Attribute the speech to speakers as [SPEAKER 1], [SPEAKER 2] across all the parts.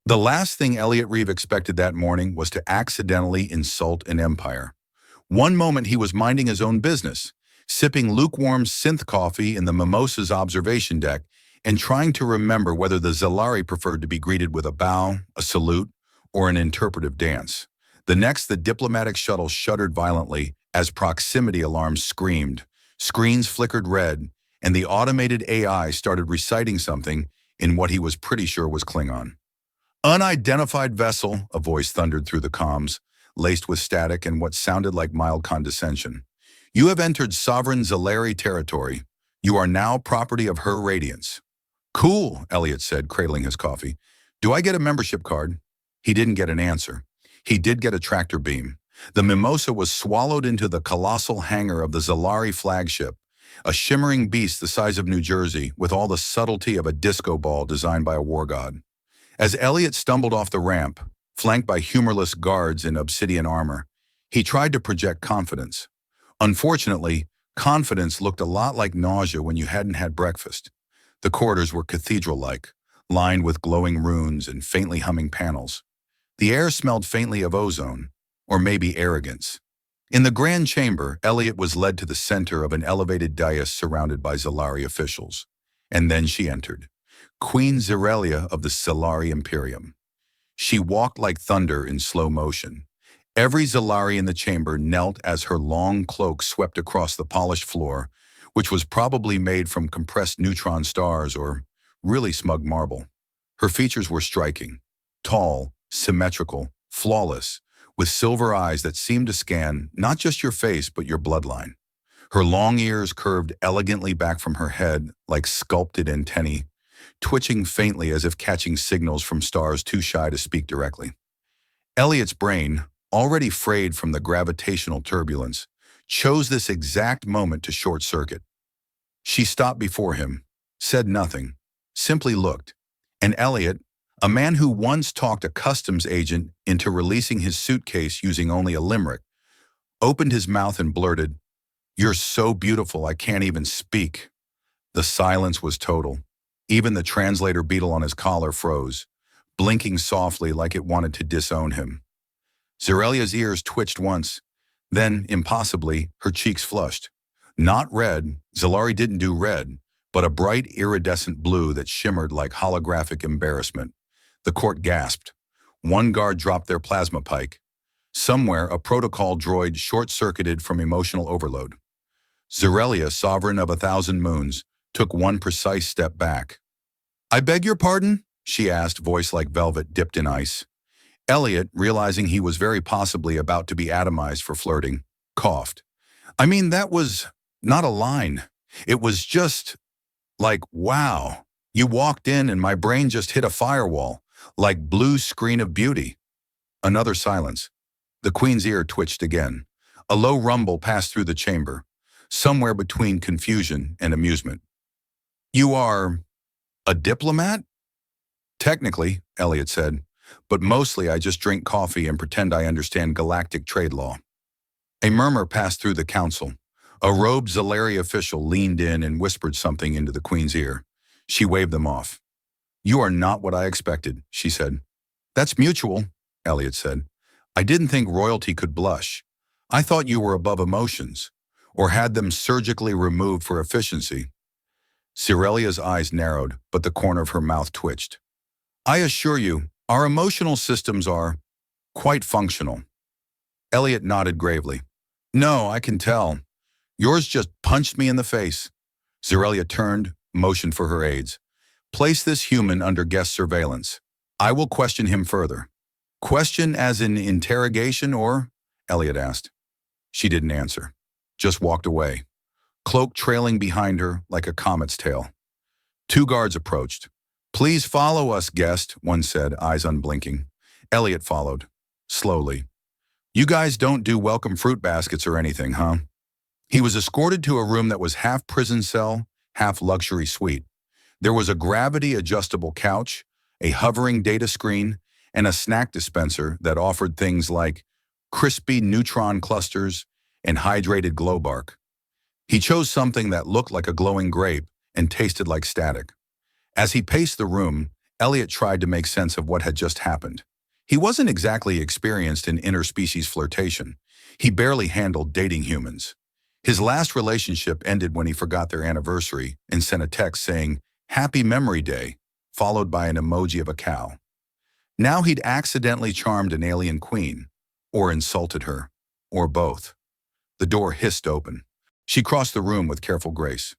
[SPEAKER 1] The last thing Elliot Reeve expected that morning was to accidentally insult an empire. One moment he was minding his own business, sipping lukewarm synth coffee in the Mimosa's observation deck and trying to remember whether the Zalari preferred to be greeted with a bow, a salute, or an interpretive dance. The next, the diplomatic shuttle shuddered violently as proximity alarms screamed, screens flickered red, and the automated AI started reciting something in what he was pretty sure was Klingon. Unidentified vessel, a voice thundered through the comms, laced with static and what sounded like mild condescension. You have entered sovereign Zalari territory. You are now property of her radiance. Cool, Elliot said, cradling his coffee. Do I get a membership card? He didn't get an answer. He did get a tractor beam. The Mimosa was swallowed into the colossal hangar of the Zalari flagship, a shimmering beast the size of New Jersey with all the subtlety of a disco ball designed by a war god. As Elliot stumbled off the ramp, flanked by humorless guards in obsidian armor, he tried to project confidence. Unfortunately, confidence looked a lot like nausea when you hadn't had breakfast. The corridors were cathedral-like, lined with glowing runes and faintly humming panels. The air smelled faintly of ozone, or maybe arrogance. In the grand chamber, Elliot was led to the center of an elevated dais surrounded by Zalari officials. And then she entered. Queen Zirelia of the Zalari Imperium. She walked like thunder in slow motion. Every Zalari in the chamber knelt as her long cloak swept across the polished floor, which was probably made from compressed neutron stars or really smug marble. Her features were striking, tall, symmetrical, flawless, with silver eyes that seemed to scan not just your face but your bloodline. Her long ears curved elegantly back from her head like sculpted antennae, twitching faintly as if catching signals from stars too shy to speak directly. Elliot's brain, already frayed from the gravitational turbulence, chose this exact moment to short-circuit. She stopped before him, said nothing, simply looked, and Elliot, a man who once talked a customs agent into releasing his suitcase using only a limerick, opened his mouth and blurted, "You're so beautiful I can't even speak." The silence was total. Even the translator beetle on his collar froze, blinking softly like it wanted to disown him. Zirelia's ears twitched once, then, impossibly, her cheeks flushed. Not red, Zalari didn't do red, but a bright iridescent blue that shimmered like holographic embarrassment. The court gasped. One guard dropped their plasma pike. Somewhere, a protocol droid short-circuited from emotional overload. Zirelia, sovereign of 1,000 moons, took one precise step back. "I beg your pardon?" she asked, voice like velvet dipped in ice. Elliot, realizing he was very possibly about to be atomized for flirting, coughed. "I mean, that was not a line. It was just like, wow. You walked in and my brain just hit a firewall, like blue screen of beauty." Another silence. The Queen's ear twitched again. A low rumble passed through the chamber, somewhere between confusion and amusement. "You are a diplomat?" "Technically," Elliot said, "but mostly I just drink coffee and pretend I understand galactic trade law." A murmur passed through the council. A robed Zalari official leaned in and whispered something into the Queen's ear. She waved them off. "You are not what I expected," she said. "That's mutual," Elliot said. "I didn't think royalty could blush. I thought you were above emotions, or had them surgically removed for efficiency." Zirelia's eyes narrowed, but the corner of her mouth twitched. "I assure you, our emotional systems are quite functional." Elliot nodded gravely. "No, I can tell. Yours just punched me in the face." Zirelia turned, motioned for her aides. "Place this human under guest surveillance. I will question him further." "Question as in interrogation or?" Elliot asked. She didn't answer, just walked away, cloak trailing behind her like a comet's tail. Two guards approached. "Please follow us, guest," one said, eyes unblinking. Elliot followed, slowly. "You guys don't do welcome fruit baskets or anything, huh?" He was escorted to a room that was half prison cell, half luxury suite. There was a gravity-adjustable couch, a hovering data screen, and a snack dispenser that offered things like crispy neutron clusters and hydrated glow bark. He chose something that looked like a glowing grape and tasted like static. As he paced the room, Elliot tried to make sense of what had just happened. He wasn't exactly experienced in interspecies flirtation. He barely handled dating humans. His last relationship ended when he forgot their anniversary and sent a text saying, "Happy Memory Day," followed by an emoji of a cow. Now he'd accidentally charmed an alien queen, or insulted her, or both. The door hissed open. She crossed the room with careful grace.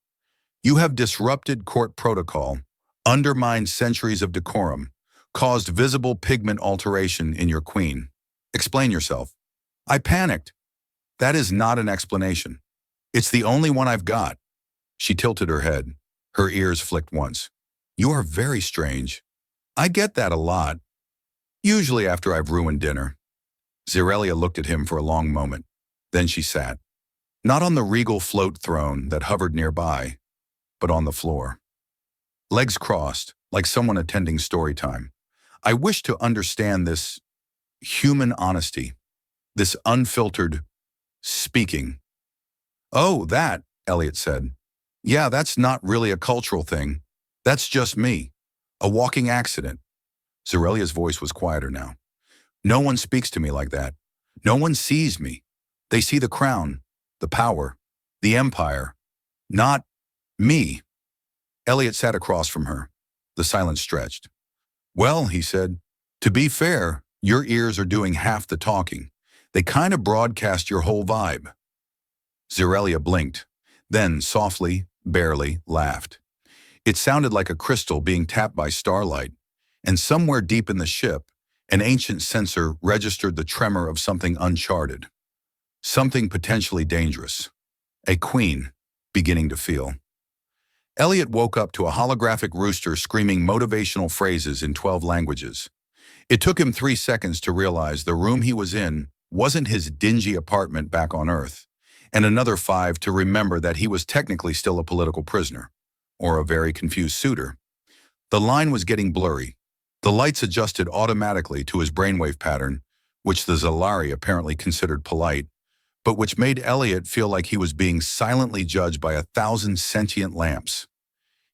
[SPEAKER 1] "You have disrupted court protocol, undermined centuries of decorum, caused visible pigment alteration in your queen. Explain yourself." I panicked. "That is not an explanation. It's the only one I've got." She tilted her head. Her ears flicked once. "You are very strange. I get that a lot. Usually after I've ruined dinner." Zerelia looked at him for a long moment. Then she sat. Not on the regal float throne that hovered nearby, but on the floor. Legs crossed, like someone attending story time. "I wish to understand this human honesty, this unfiltered speaking." "Oh, that," Elliot said. "Yeah, that's not really a cultural thing. That's just me. A walking accident." Zerelia's voice was quieter now. "No one speaks to me like that. No one sees me. They see the crown, the power, the empire. Not me." Elliot sat across from her. The silence stretched. "Well," he said, "to be fair, your ears are doing half the talking. They kind of broadcast your whole vibe." Zerelia blinked, then softly, barely, laughed. It sounded like a crystal being tapped by starlight, and somewhere deep in the ship, an ancient sensor registered the tremor of something uncharted. Something potentially dangerous. A queen beginning to feel. Elliot woke up to a holographic rooster screaming motivational phrases in 12 languages. It took him 3 seconds to realize the room he was in wasn't his dingy apartment back on Earth, and another 5 to remember that he was technically still a political prisoner, or a very confused suitor. The line was getting blurry. The lights adjusted automatically to his brainwave pattern, which the Zalari apparently considered polite, but which made Elliot feel like he was being silently judged by 1,000 sentient lamps.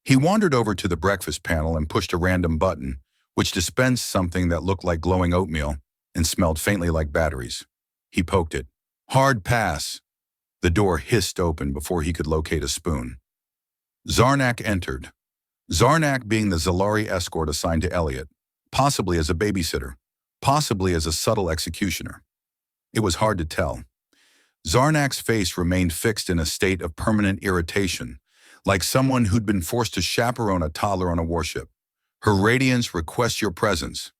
[SPEAKER 1] He wandered over to the breakfast panel and pushed a random button, which dispensed something that looked like glowing oatmeal and smelled faintly like batteries. He poked it. "Hard pass." The door hissed open before he could locate a spoon. Zarnak entered. Zarnak being the Zalari escort assigned to Elliot, possibly as a babysitter, possibly as a subtle executioner. It was hard to tell. Zarnak's face remained fixed in a state of permanent irritation, like someone who'd been forced to chaperone a toddler on a warship. Her radiance requests your presence.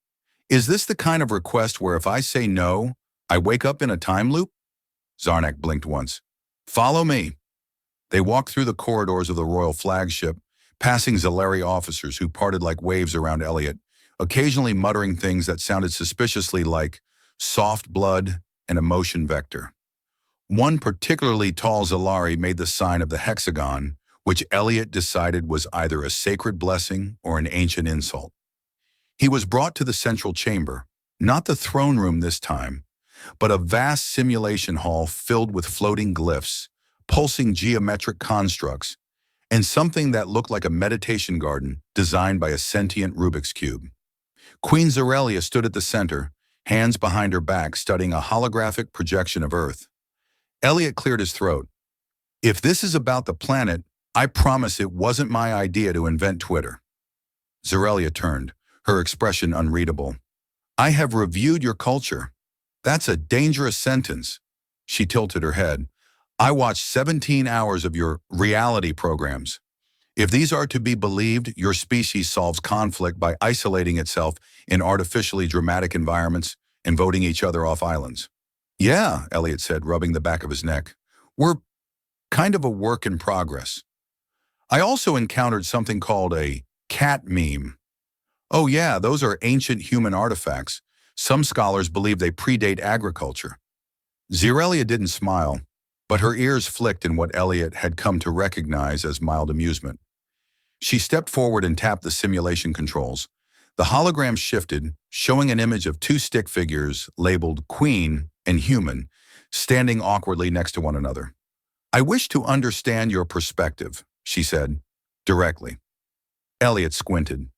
[SPEAKER 1] Is this the kind of request where if I say no, I wake up in a time loop? Zarnak blinked once. "Follow me." They walked through the corridors of the royal flagship, passing Zalari officers who parted like waves around Elliot, occasionally muttering things that sounded suspiciously like soft blood and emotion vector. One particularly tall Zalari made the sign of the hexagon, which Elliot decided was either a sacred blessing or an ancient insult. He was brought to the central chamber, not the throne room this time, but a vast simulation hall filled with floating glyphs, pulsing geometric constructs, and something that looked like a meditation garden designed by a sentient Rubik's Cube. Queen Zerelia stood at the center, hands behind her back studying a holographic projection of Earth. Elliot cleared his throat. "If this is about the planet, I promise it wasn't my idea to invent Twitter." Zerelia turned, her expression unreadable. "I have reviewed your culture. That's a dangerous sentence." She tilted her head. "I watched 17 hours of your reality programs. If these are to be believed, your species solves conflict by isolating itself in artificially dramatic environments and voting each other off islands." "Yeah," Elliot said, rubbing the back of his neck. "We're kind of a work in progress." "I also encountered something called a cat meme." "Oh yeah, those are ancient human artifacts. Some scholars believe they predate agriculture." Zerelia didn't smile, but her ears flicked in what Elliot had come to recognize as mild amusement. She stepped forward and tapped the simulation controls. The hologram shifted, showing an image of 2 stick figures labeled Queen and Human, standing awkwardly next to one another. "I wish to understand your perspective," she said, directly. Elliot squinted.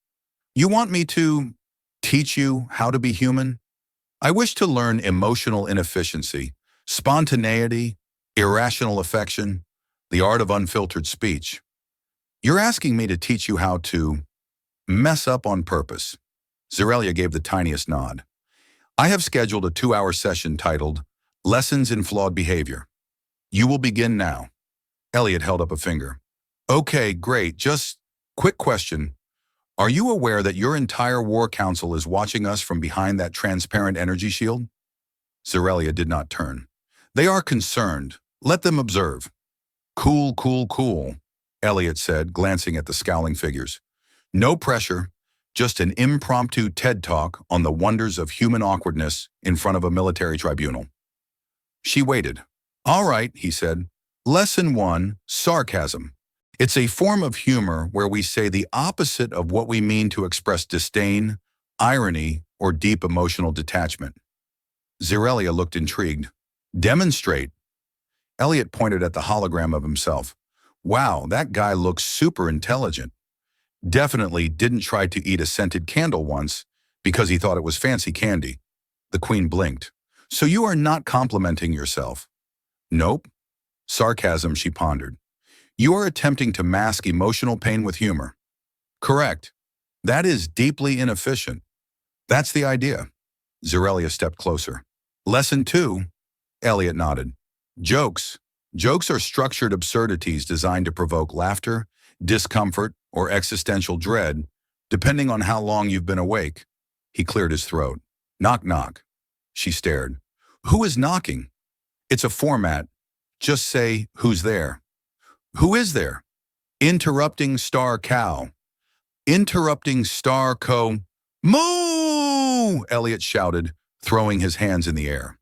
[SPEAKER 1] You want me to teach you how to be human? I wish to learn emotional inefficiency, spontaneity, irrational affection, the art of unfiltered speech. You're asking me to teach you how to mess up on purpose. Zerelia gave the tiniest nod. I have scheduled a 2-hour session titled Lessons in Flawed Behavior. You will begin now. Elliot held up a finger. Okay, great. Just quick question. Are you aware that your entire war council is watching us from behind that transparent energy shield? Zerelia did not turn. They are concerned. Let them observe. Cool, cool, cool, Elliot said, glancing at the scowling figures. No pressure, just an impromptu TED Talk on the wonders of human awkwardness in front of a military tribunal. She waited. All right, he said. Lesson 1, sarcasm. It's a form of humor where we say the opposite of what we mean to express disdain, irony, or deep emotional detachment. Zerelia looked intrigued. Demonstrate. Elliot pointed at the hologram of himself. Wow, that guy looks super intelligent. Definitely didn't try to eat a scented candle once because he thought it was fancy candy. The Queen blinked. So you are not complimenting yourself? Nope. Sarcasm, she pondered. You are attempting to mask emotional pain with humor. Correct. That is deeply inefficient. That's the idea. Zerelia stepped closer. Lesson 2. Elliot nodded. Jokes. Jokes are structured absurdities designed to provoke laughter, discomfort, or existential dread, depending on how long you've been awake. He cleared his throat. Knock, knock. She stared. Who is knocking? It's a format. Just say, who's there? Who is there? Interrupting star cow. Interrupting star co. Moo! Elliot shouted, throwing his hands in the air.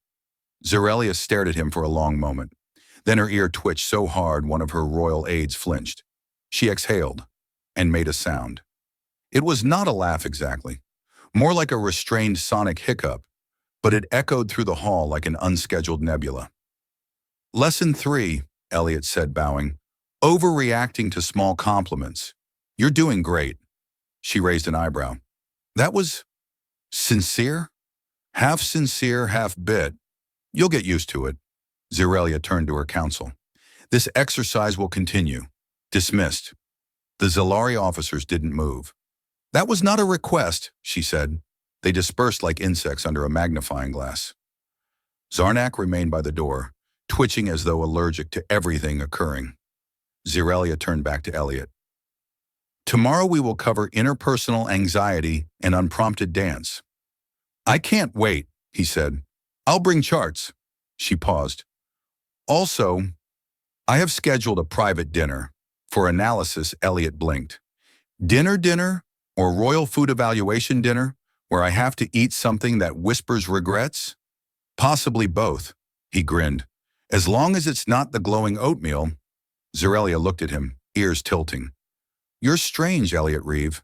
[SPEAKER 1] Zerelia stared at him for a long moment. Then her ear twitched so hard one of her royal aides flinched. She exhaled and made a sound. It was not a laugh exactly, more like a restrained sonic hiccup, but it echoed through the hall like an unscheduled nebula. Lesson 3, Elliot said, bowing. Overreacting to small compliments. You're doing great. She raised an eyebrow. That was sincere? Half sincere, half bit. You'll get used to it. Zerelia turned to her counsel. This exercise will continue. Dismissed. The Zalari officers didn't move. That was not a request, she said. They dispersed like insects under a magnifying glass. Zarnak remained by the door, twitching as though allergic to everything occurring. Zerelia turned back to Elliot. Tomorrow we will cover interpersonal anxiety and unprompted dance. I can't wait, he said. I'll bring charts. She paused. Also, I have scheduled a private dinner. For analysis, Elliot blinked. Dinner or royal food evaluation dinner where I have to eat something that whispers regrets? Possibly both, he grinned. As long as it's not the glowing oatmeal. Zerelia looked at him, ears tilting. You're strange, Elliot Reeve.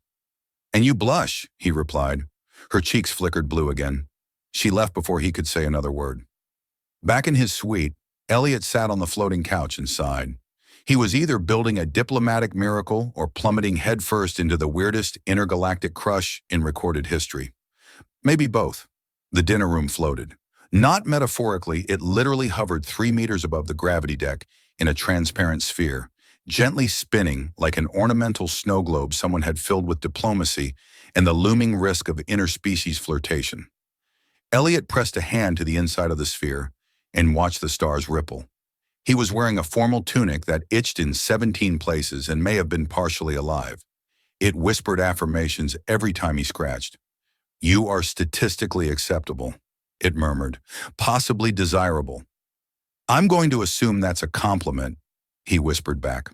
[SPEAKER 1] And you blush, he replied. Her cheeks flickered blue again. She left before he could say another word. Back in his suite, Elliot sat on the floating couch and sighed. He was either building a diplomatic miracle or plummeting headfirst into the weirdest intergalactic crush in recorded history. Maybe both. The dinner room floated. Not metaphorically, it literally hovered 3 meters above the gravity deck in a transparent sphere, gently spinning like an ornamental snow globe someone had filled with diplomacy and the looming risk of interspecies flirtation. Elliot pressed a hand to the inside of the sphere and watched the stars ripple. He was wearing a formal tunic that itched in 17 places and may have been partially alive. It whispered affirmations every time he scratched. You are statistically acceptable, it murmured, possibly desirable. I'm going to assume that's a compliment, he whispered back.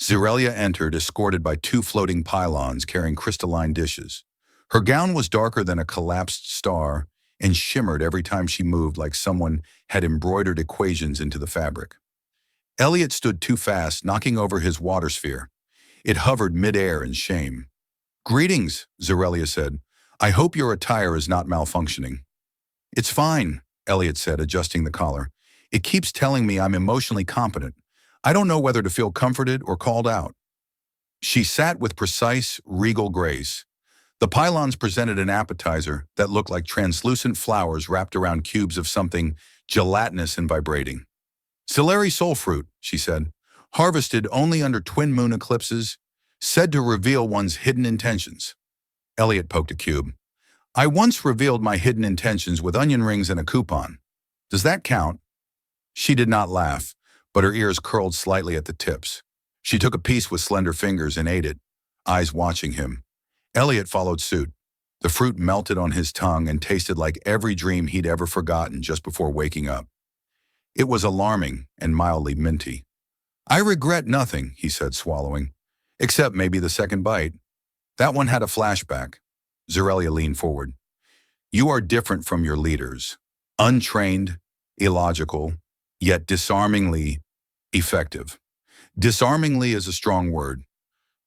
[SPEAKER 1] Zerelia entered, escorted by 2 floating pylons carrying crystalline dishes. Her gown was darker than a collapsed star and shimmered every time she moved like someone had embroidered equations into the fabric. Elliot stood too fast, knocking over his water sphere. It hovered midair in shame. Greetings, Zerelia said. I hope your attire is not malfunctioning. It's fine, Elliot said, adjusting the collar. It keeps telling me I'm emotionally competent. I don't know whether to feel comforted or called out. She sat with precise, regal grace. The pylons presented an appetizer that looked like translucent flowers wrapped around cubes of something gelatinous and vibrating. Celery soul fruit, she said, harvested only under twin moon eclipses, said to reveal one's hidden intentions. Elliot poked a cube. I once revealed my hidden intentions with onion rings and a coupon. Does that count? She did not laugh, but her ears curled slightly at the tips. She took a piece with slender fingers and ate it, eyes watching him. Elliot followed suit. The fruit melted on his tongue and tasted like every dream he'd ever forgotten just before waking up. It was alarming and mildly minty. I regret nothing, he said, swallowing, except maybe the second bite. That one had a flashback. Zerelia leaned forward. You are different from your leaders. Untrained, illogical, yet disarmingly effective. Disarmingly is a strong word.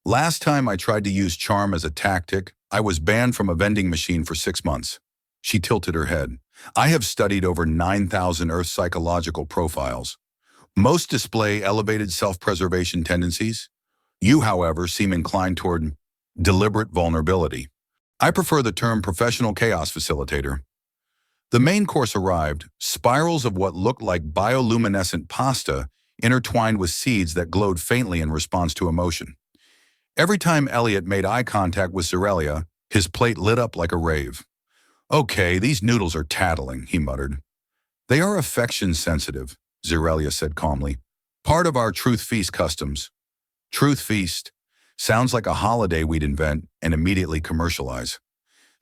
[SPEAKER 1] Last time I tried to use charm as a tactic, I was banned from a vending machine for 6 months. She tilted her head. I have studied over 9,000 Earth psychological profiles. Most display elevated self-preservation tendencies. You, however, seem inclined toward deliberate vulnerability. I prefer the term professional chaos facilitator. The main course arrived, spirals of what looked like bioluminescent pasta intertwined with seeds that glowed faintly in response to emotion. Every time Elliot made eye contact with Zerelia, his plate lit up like a rave. Okay, these noodles are tattling, he muttered. They are affection-sensitive, Zerelia said calmly. Part of our Truth Feast customs. Truth Feast sounds like a holiday we'd invent and immediately commercialize.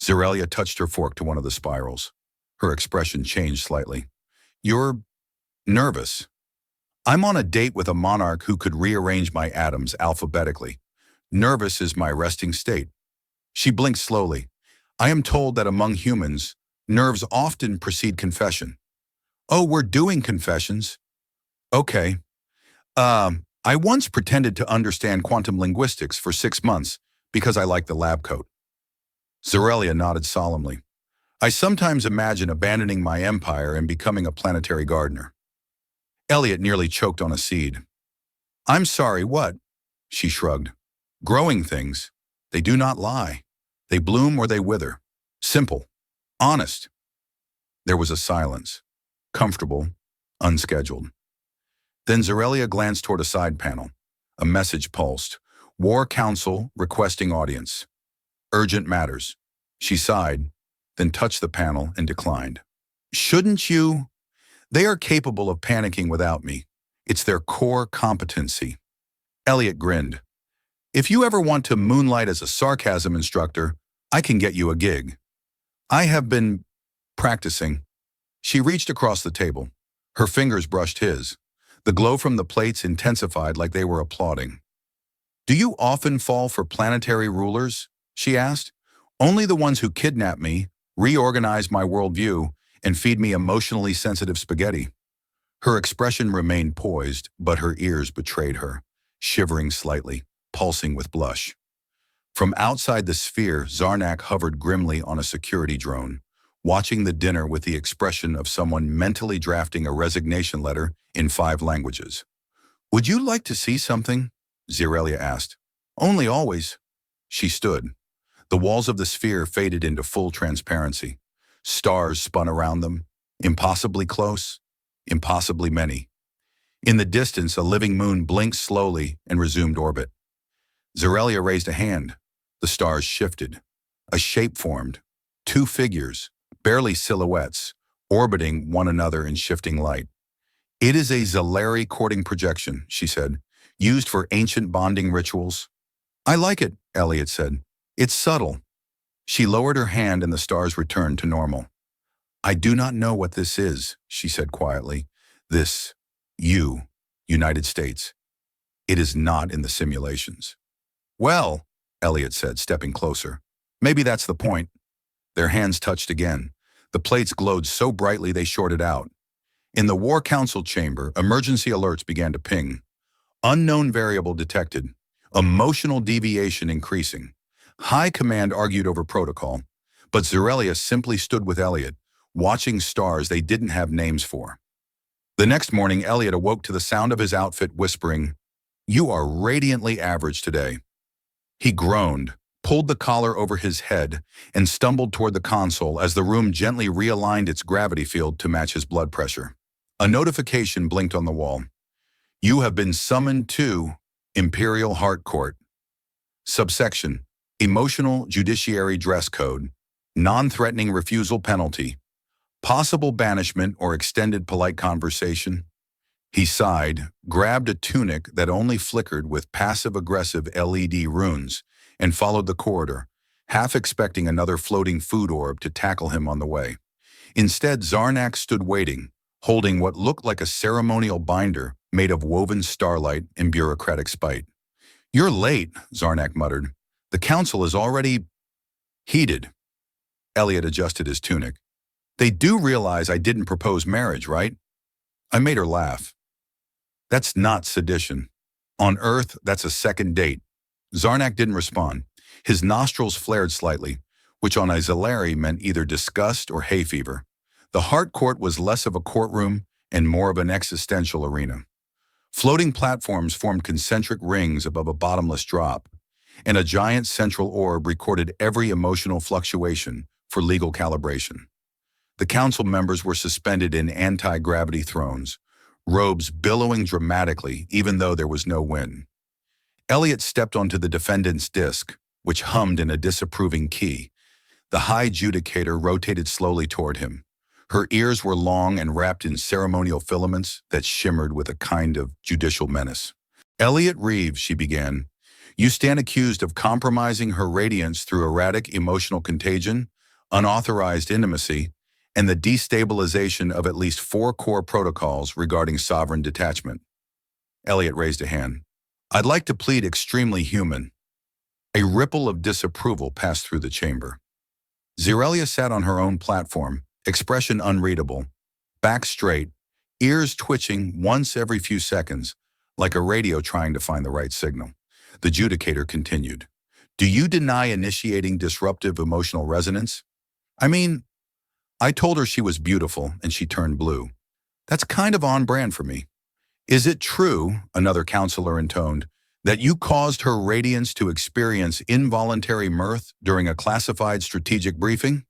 [SPEAKER 1] Zerelia touched her fork to one of the spirals. Her expression changed slightly. You're nervous. I'm on a date with a monarch who could rearrange my atoms alphabetically. Nervous is my resting state. She blinked slowly. I am told that among humans, nerves often precede confession. Oh, we're doing confessions. Okay. I once pretended to understand quantum linguistics for 6 months because I liked the lab coat. Zerelia nodded solemnly. I sometimes imagine abandoning my empire and becoming a planetary gardener. Elliot nearly choked on a seed. I'm sorry, what? She shrugged. Growing things. They do not lie. They bloom or they wither. Simple. Honest. There was a silence. Comfortable. Unscheduled. Then Zerelia glanced toward a side panel. A message pulsed. War Council requesting audience. Urgent matters. She sighed, then touched the panel and declined. Shouldn't you? They are capable of panicking without me. It's their core competency. Elliot grinned. If you ever want to moonlight as a sarcasm instructor, I can get you a gig. I have been practicing. She reached across the table. Her fingers brushed his. The glow from the plates intensified like they were applauding. Do you often fall for planetary rulers? She asked. Only the ones who kidnap me, reorganize my worldview, and feed me emotionally sensitive spaghetti. Her expression remained poised, but her ears betrayed her, shivering slightly, pulsing with blush. From outside the sphere, Zarnak hovered grimly on a security drone, watching the dinner with the expression of someone mentally drafting a resignation letter in 5 languages. Would you like to see something? Zerelia asked. Only always. She stood. The walls of the sphere faded into full transparency. Stars spun around them, impossibly close, impossibly many. In the distance, a living moon blinked slowly and resumed orbit. Zerelia raised a hand. The stars shifted. A shape formed. 2 figures, barely silhouettes, orbiting one another in shifting light. It is a Zeleri courting projection, she said, used for ancient bonding rituals. I like it, Elliot said. It's subtle. She lowered her hand and the stars returned to normal. I do not know what this is, she said quietly. This, United States. It is not in the simulations. Well, Elliot said, stepping closer. Maybe that's the point. Their hands touched again. The plates glowed so brightly they shorted out. In the War Council chamber, emergency alerts began to ping. Unknown variable detected. Emotional deviation increasing. High command argued over protocol, but Zerelia simply stood with Elliot, watching stars they didn't have names for. The next morning, Elliot awoke to the sound of his outfit whispering, "You are radiantly average today." He groaned, pulled the collar over his head, and stumbled toward the console as the room gently realigned its gravity field to match his blood pressure. A notification blinked on the wall. You have been summoned to Imperial Heart Court. Subsection: Emotional Judiciary Dress Code. Non-threatening refusal penalty. Possible banishment or extended polite conversation. He sighed, grabbed a tunic that only flickered with passive-aggressive LED runes, and followed the corridor, half expecting another floating food orb to tackle him on the way. Instead, Zarnak stood waiting, holding what looked like a ceremonial binder made of woven starlight and bureaucratic spite. You're late, Zarnak muttered. The council is already heated. Elliot adjusted his tunic. They do realize I didn't propose marriage, right? I made her laugh. That's not sedition. On Earth, that's a second date. Zarnak didn't respond. His nostrils flared slightly, which on Isolari meant either disgust or hay fever. The Heart Court was less of a courtroom and more of an existential arena. Floating platforms formed concentric rings above a bottomless drop, and a giant central orb recorded every emotional fluctuation for legal calibration. The council members were suspended in anti-gravity thrones, robes billowing dramatically even though there was no wind. Elliot stepped onto the defendant's disc, which hummed in a disapproving key. The high judicator rotated slowly toward him. Her ears were long and wrapped in ceremonial filaments that shimmered with a kind of judicial menace. Elliot Reeves, she began, you stand accused of compromising her radiance through erratic emotional contagion, unauthorized intimacy, and the destabilization of at least 4 core protocols regarding sovereign detachment. Elliot raised a hand. I'd like to plead extremely human. A ripple of disapproval passed through the chamber. Zerelia sat on her own platform, expression unreadable, back straight, ears twitching once every few seconds, like a radio trying to find the right signal. The judicator continued. Do you deny initiating disruptive emotional resonance? I told her she was beautiful, and she turned blue. That's kind of on brand for me. Is it true, another counselor intoned, that you caused her radiance to experience involuntary mirth during a classified strategic briefing?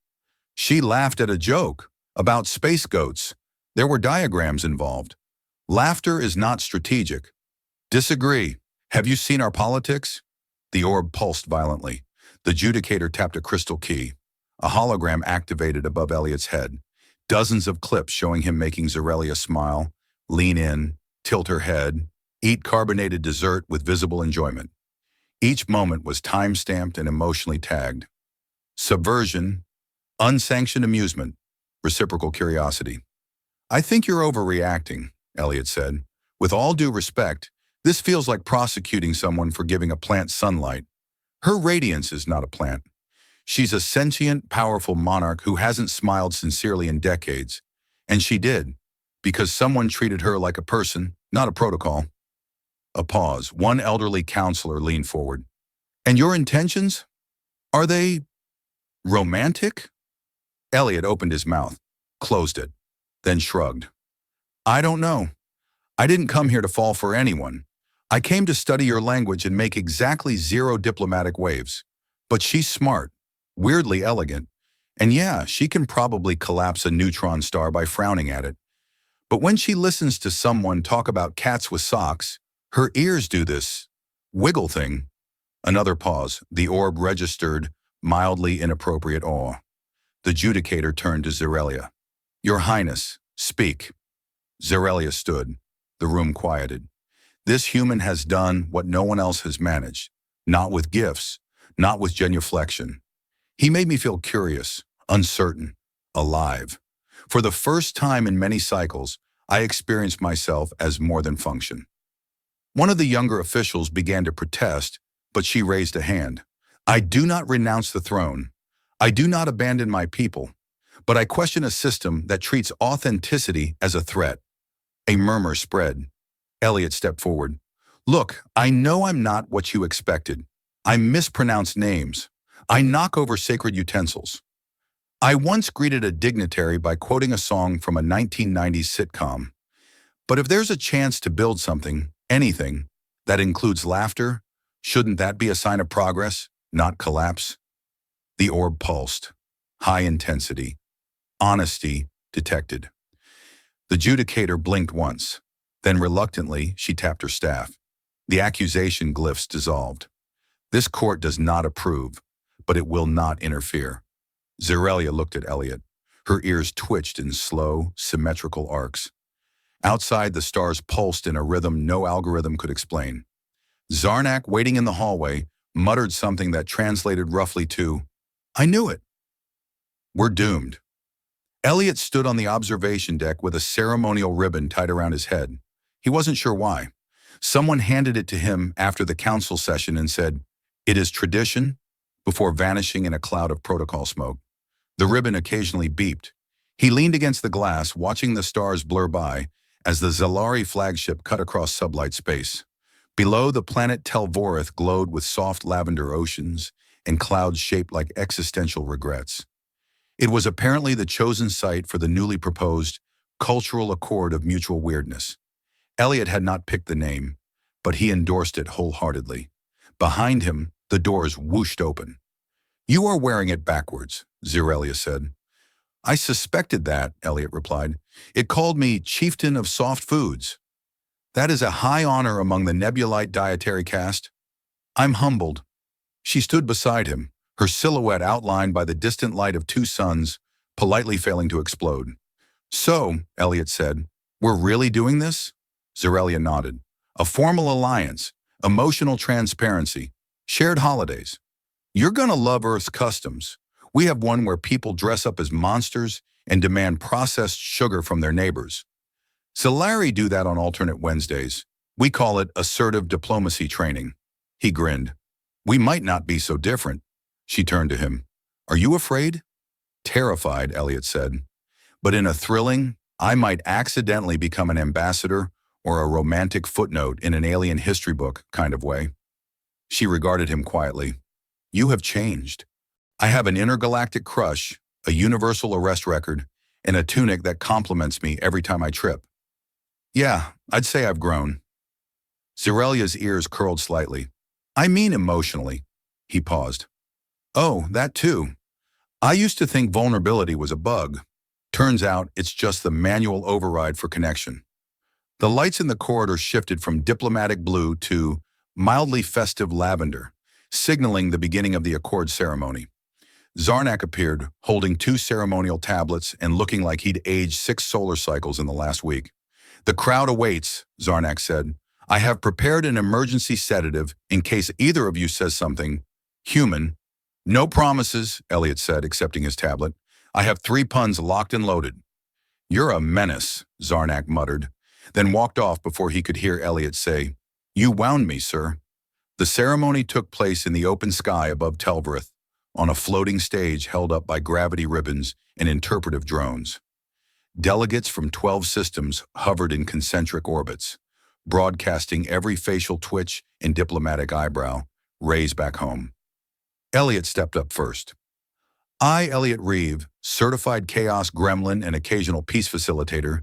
[SPEAKER 1] She laughed at a joke about space goats. There were diagrams involved. Laughter is not strategic. Disagree. Have you seen our politics? The orb pulsed violently. The judicator tapped a crystal key. A hologram activated above Elliot's head. Dozens of clips showing him making Zerelia smile, lean in, tilt her head, eat carbonated dessert with visible enjoyment. Each moment was time-stamped and emotionally tagged. Subversion, unsanctioned amusement, reciprocal curiosity. I think you're overreacting, Elliot said. With all due respect, this feels like prosecuting someone for giving a plant sunlight. Her radiance is not a plant. She's a sentient, powerful monarch who hasn't smiled sincerely in decades. And she did, because someone treated her like a person, not a protocol. A pause. One elderly counselor leaned forward. And your intentions? Are they romantic? Elliot opened his mouth, closed it, then shrugged. I don't know. I didn't come here to fall for anyone. I came to study your language and make exactly 0 diplomatic waves. But she's smart, weirdly elegant, and yeah, she can probably collapse a neutron star by frowning at it. But when she listens to someone talk about cats with socks, her ears do this wiggle thing. Another pause. The orb registered mildly inappropriate awe. The judicator turned to Zerelia. Your Highness, speak. Zerelia stood. The room quieted. This human has done what no one else has managed. Not with gifts, not with genuflection. He made me feel curious, uncertain, alive. For the first time in many cycles, I experienced myself as more than function. One of the younger officials began to protest, but she raised a hand. I do not renounce the throne. I do not abandon my people, but I question a system that treats authenticity as a threat. A murmur spread. Elliot stepped forward. Look, I know I'm not what you expected. I mispronounce names. I knock over sacred utensils. I once greeted a dignitary by quoting a song from a 1990s sitcom. But if there's a chance to build something, anything, that includes laughter, shouldn't that be a sign of progress? not collapse. The orb pulsed. High intensity. Honesty detected. The judicator blinked once. Then reluctantly, she tapped her staff. The accusation glyphs dissolved. This court does not approve, but it will not interfere. Zerelia looked at Elliot. Her ears twitched in slow, symmetrical arcs. Outside, the stars pulsed in a rhythm no algorithm could explain. Zarnak, waiting in the hallway, muttered something that translated roughly to, "I knew it." "We're doomed." Elliot stood on the observation deck with a ceremonial ribbon tied around his head. He wasn't sure why. Someone handed it to him after the council session and said, "It is tradition," before vanishing in a cloud of protocol smoke. The ribbon occasionally beeped. He leaned against the glass, watching the stars blur by as the Zalari flagship cut across sublight space. Below, the planet Telvorith glowed with soft lavender oceans and clouds shaped like existential regrets. It was apparently the chosen site for the newly proposed Cultural Accord of Mutual Weirdness. Elliot had not picked the name, but he endorsed it wholeheartedly. Behind him, the doors whooshed open. "You are wearing it backwards," Zerelia said. "I suspected that," Elliot replied. "It called me Chieftain of Soft Foods. That is a high honor among the Nebulite dietary caste. I'm humbled." She stood beside him, her silhouette outlined by the distant light of two suns, politely failing to explode. "So," Elliot said, "we're really doing this?" Zerelia nodded. "A formal alliance, emotional transparency, shared holidays. You're gonna love Earth's customs. We have one where people dress up as monsters and demand processed sugar from their neighbors. Solari do that on alternate Wednesdays. We call it assertive diplomacy training." He grinned. "We might not be so different." She turned to him. "Are you afraid?" "Terrified," Elliot said. "But in a thrilling, I might accidentally become an ambassador or a romantic footnote in an alien history book kind of way." She regarded him quietly. "You have changed. I have an intergalactic crush, a universal arrest record, and a tunic that compliments me every time I trip. Yeah, I'd say I've grown." Zerelia's ears curled slightly. "I mean emotionally." He paused. "Oh, that too. I used to think vulnerability was a bug. Turns out it's just the manual override for connection." The lights in the corridor shifted from diplomatic blue to mildly festive lavender, signaling the beginning of the accord ceremony. Zarnak appeared, holding two ceremonial tablets and looking like he'd aged 6 solar cycles in the last week. "The crowd awaits," Zarnak said. "I have prepared an emergency sedative in case either of you says something human." "No promises," Elliot said, accepting his tablet. "I have 3 puns locked and loaded." "You're a menace," Zarnak muttered, then walked off before he could hear Elliot say, "You wound me, sir." The ceremony took place in the open sky above Telvorith, on a floating stage held up by gravity ribbons and interpretive drones. Delegates from 12 systems hovered in concentric orbits, broadcasting every facial twitch and diplomatic eyebrow, raised back home. Elliot stepped up first. "I, Elliot Reeve, certified chaos gremlin and occasional peace facilitator,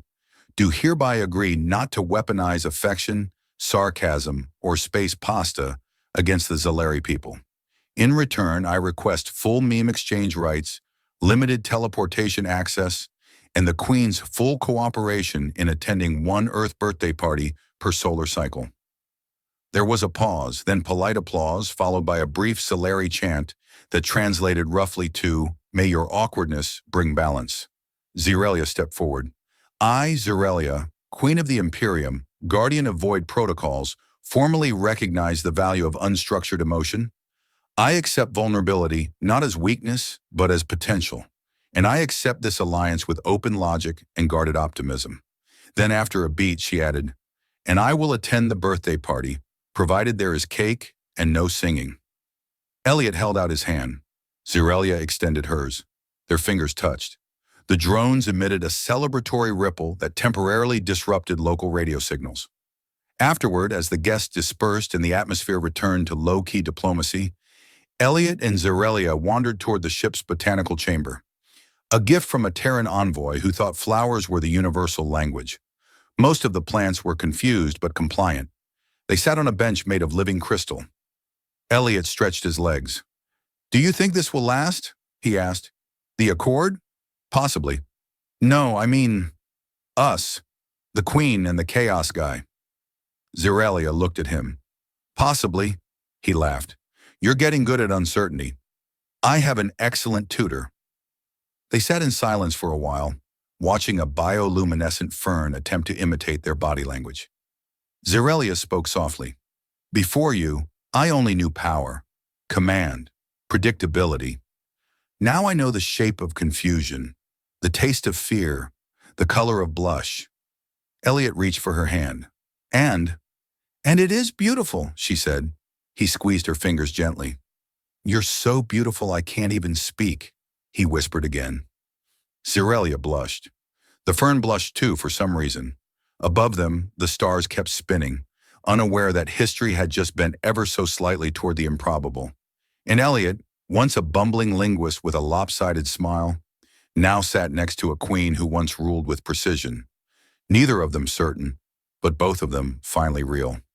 [SPEAKER 1] do hereby agree not to weaponize affection, sarcasm, or space pasta against the Zalari people. In return, I request full meme exchange rights, limited teleportation access, and the Queen's full cooperation in attending one Earth birthday party per solar cycle." There was a pause, then polite applause, followed by a brief Solari chant that translated roughly to, "May your awkwardness bring balance." Zerelia stepped forward. "I, Zerelia, Queen of the Imperium, Guardian of Void Protocols, formally recognize the value of unstructured emotion. I accept vulnerability not as weakness, but as potential. And I accept this alliance with open logic and guarded optimism." Then after a beat, she added, "And I will attend the birthday party, provided there is cake and no singing." Elliot held out his hand. Zerelia extended hers. Their fingers touched. The drones emitted a celebratory ripple that temporarily disrupted local radio signals. Afterward, as the guests dispersed and the atmosphere returned to low-key diplomacy, Elliot and Zerelia wandered toward the ship's botanical chamber. A gift from a Terran envoy who thought flowers were the universal language. Most of the plants were confused but compliant. They sat on a bench made of living crystal. Elliot stretched his legs. Do you think this will last? He asked. The Accord? Possibly. No, I mean, us. The Queen and the Chaos guy. Zerelia looked at him. Possibly, he laughed. You're getting good at uncertainty. I have an excellent tutor. They sat in silence for a while, watching a bioluminescent fern attempt to imitate their body language. Zerelia spoke softly. Before you, I only knew power, command, predictability. Now I know the shape of confusion, the taste of fear, the color of blush. Elliot reached for her hand. And it is beautiful, she said. He squeezed her fingers gently. You're so beautiful I can't even speak, he whispered again. Zerelia blushed. The fern blushed too for some reason. Above them, the stars kept spinning, unaware that history had just bent ever so slightly toward the improbable. And Elliot, once a bumbling linguist with a lopsided smile, now sat next to a queen who once ruled with precision. Neither of them certain, but both of them finally real.